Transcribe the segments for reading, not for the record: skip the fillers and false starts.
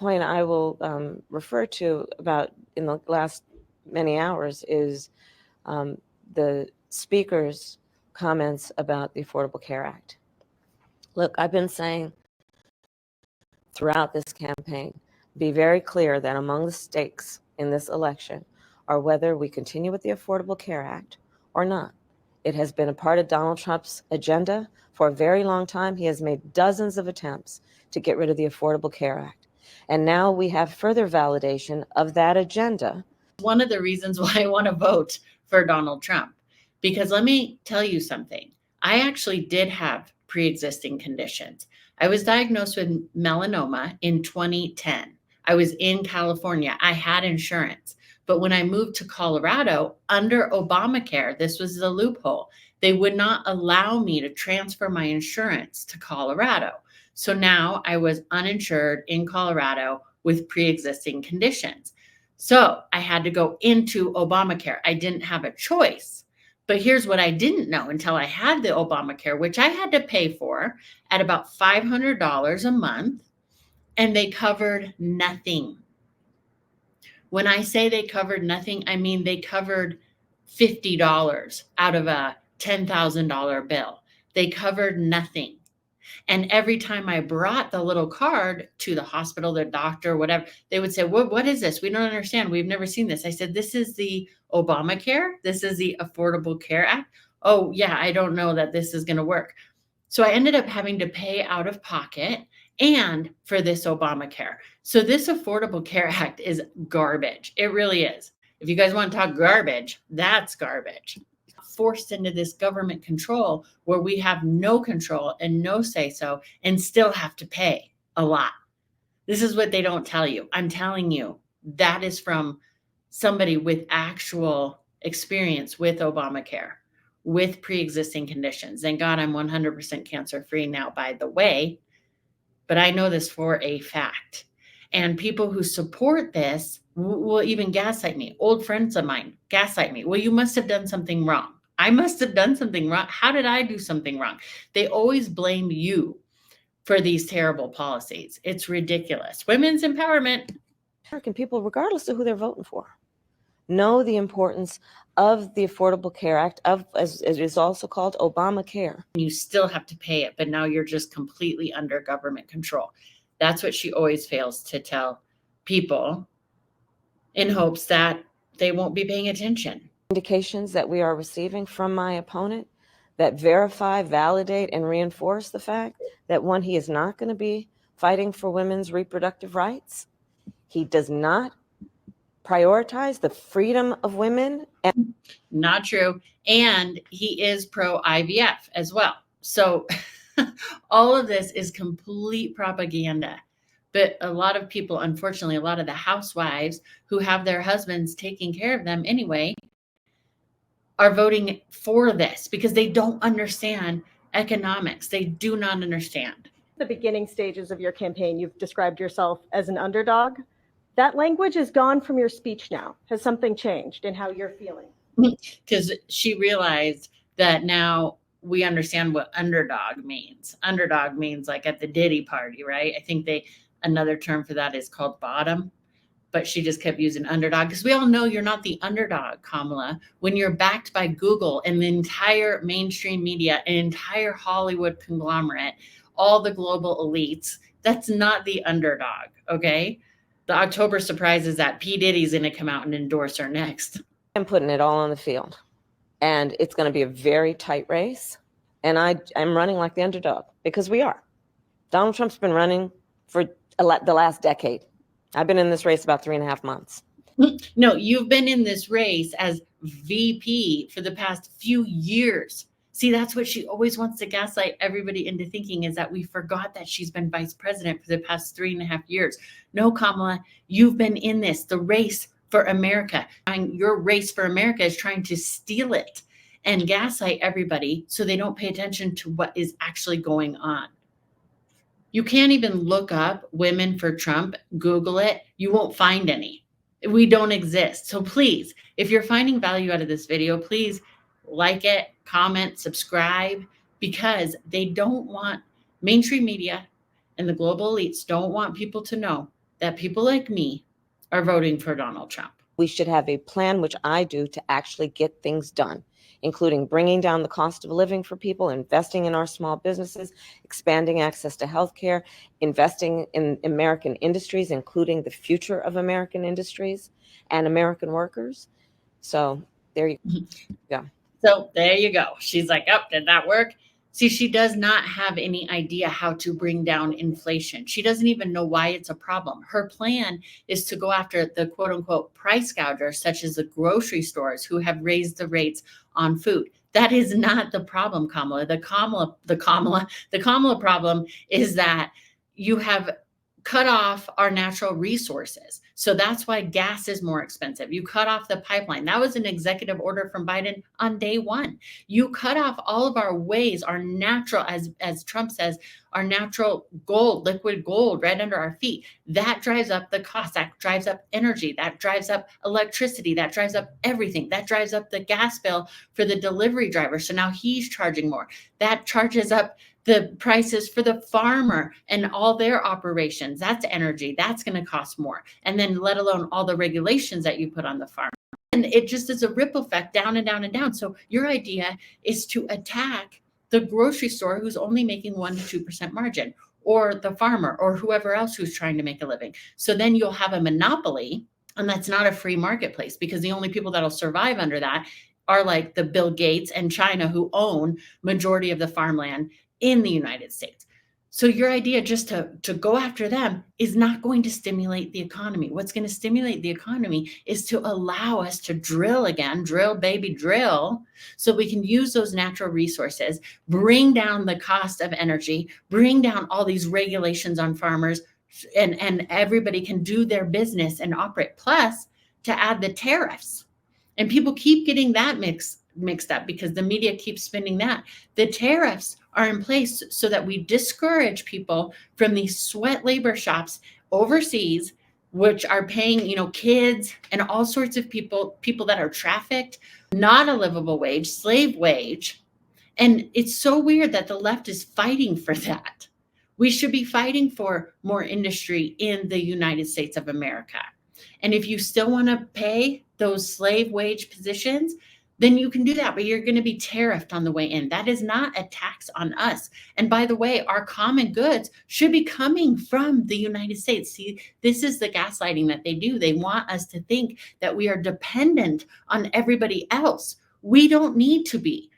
point I will refer to about in the last many hours is the speaker's comments about the Affordable Care Act. Look, I've been saying throughout this campaign, be very clear that among the stakes in this election are whether we continue with the Affordable Care Act or not. It has been a part of Donald Trump's agenda for a very long time. He has made dozens of attempts to get rid of the Affordable Care Act. And now we have further validation of that agenda. One of the reasons why I want to vote for Donald Trump, because let me tell you something. I actually did have pre-existing conditions. I was diagnosed with melanoma in 2010. I was in California. I had insurance. But when I moved to Colorado under Obamacare, this was the loophole. They would not allow me to transfer my insurance to Colorado. So now I was uninsured in Colorado with pre-existing conditions. So I had to go into Obamacare. I didn't have a choice. But here's what I didn't know until I had the Obamacare, which I had to pay for at about $500 a month, and they covered nothing. When I say they covered nothing, I mean they covered $50 out of a $10,000 bill. They covered nothing. And every time I brought the little card to the hospital, the doctor, whatever, they would say, what is this? We don't understand. We've never seen this. I said, this is the Obamacare. This is the Affordable Care Act. Oh, yeah, I don't know that this is going to work. So I ended up having to pay out of pocket and for this Obamacare. So this Affordable Care Act is garbage. It really is. If you guys want to talk garbage, that's garbage. Forced into this government control where we have no control and no say so and still have to pay a lot. This is what they don't tell you. I'm telling you, that is from somebody with actual experience with Obamacare, with pre-existing conditions. Thank God I'm 100% cancer free now, by the way, but I know this for a fact. And people who support this will even gaslight me. Old friends of mine gaslight me. Well, you must have done something wrong. I must have done something wrong. How did I do something wrong? They always blame you for these terrible policies. It's ridiculous. Women's empowerment. American people, regardless of who they're voting for, know the importance of the Affordable Care Act, as it is also called Obamacare. You still have to pay it, but now you're just completely under government control. That's what she always fails to tell people in hopes that they won't be paying attention. Indications that we are receiving from my opponent that verify, validate, and reinforce the fact that, one, he is not going to be fighting for women's reproductive rights. He does not prioritize the freedom of women. Not true. And he is pro IVF as well. So all of this is complete propaganda. But a lot of people, unfortunately, a lot of the housewives who have their husbands taking care of them anyway, are voting for this because they don't understand economics. They do not understand. The beginning stages of your campaign, you've described yourself as an underdog. That language is gone from your speech now. Has something changed in how you're feeling? Because she realized that now we understand what underdog means. Underdog means like at the Diddy party, right? I think another term for that is called bottom. But she just kept using underdog because we all know you're not the underdog, Kamala. When you're backed by Google and the entire mainstream media, an entire Hollywood conglomerate, all the global elites, that's not the underdog, okay? The October surprise is that P. Diddy's going to come out and endorse her next. I'm putting it all on the field. And it's going to be a very tight race. And I'm running like the underdog because we are. Donald Trump's been running for the last decade. I've been in this race about 3.5 months. No, you've been in this race as VP for the past few years. See, that's what she always wants to gaslight everybody into thinking, is that we forgot that she's been vice president for the past 3.5 years. No, Kamala, you've been in this, the race for America. And your race for America is trying to steal it and gaslight everybody so they don't pay attention to what is actually going on. You can't even look up women for Trump, Google it. You won't find any. We don't exist. So please, if you're finding value out of this video, please like it, comment, subscribe, because they don't want, mainstream media and the global elites don't want people to know that people like me are voting for Donald Trump. We should have a plan, which I do, to actually get things done, including bringing down the cost of living for people, investing in our small businesses, expanding access to healthcare, investing in American industries, including the future of American industries and American workers. So there you go. So there you go. She's like, oh, did that work? See, she does not have any idea how to bring down inflation. She doesn't even know why it's a problem. Her plan is to go after the quote unquote price gougers, such as the grocery stores who have raised the rates on food. That is not the problem, Kamala. The Kamala problem is that you have cut off our natural resources. So that's why gas is more expensive. You cut off the pipeline. That was an executive order from Biden on day one. You cut off all of our ways, our natural, as Trump says, our natural gold, liquid gold right under our feet. That drives up the cost. That drives up energy. That drives up electricity. That drives up everything. That drives up the gas bill for the delivery driver. So now he's charging more. That charges up the prices for the farmer and all their operations. That's energy. That's going to cost more. And then let alone all the regulations that you put on the farm. And it just is a ripple effect down and down and down. So your idea is to attack the grocery store who's only making 1% to 2% margin, or the farmer, or whoever else who's trying to make a living. So then you'll have a monopoly, and that's not a free marketplace, because the only people that'll survive under that are like the Bill Gates and China, who own majority of the farmland in the United States. So your idea just to go after them is not going to stimulate the economy. What's going to stimulate the economy is to allow us to drill again, drill, baby, drill, so we can use those natural resources, bring down the cost of energy, bring down all these regulations on farmers, and everybody can do their business and operate. Plus, to add the tariffs. And people keep getting that mixed up because the media keeps spinning that. The tariffs are in place so that we discourage people from these sweat labor shops overseas, which are paying, kids and all sorts of people that are trafficked, not a livable wage, slave wage. And it's so weird that the left is fighting for that. We should be fighting for more industry in the United States of America. And if you still want to pay those slave wage positions, then you can do that, but you're going to be tariffed on the way in. That is not a tax on us. And by the way, our common goods should be coming from the United States. See, this is the gaslighting that they do. They want us to think that we are dependent on everybody else. We don't need to be.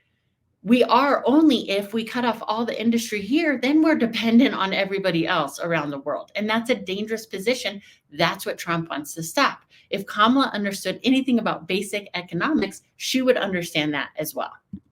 We are only if we cut off all the industry here, then we're dependent on everybody else around the world. And that's a dangerous position. That's what Trump wants to stop. If Kamala understood anything about basic economics, she would understand that as well.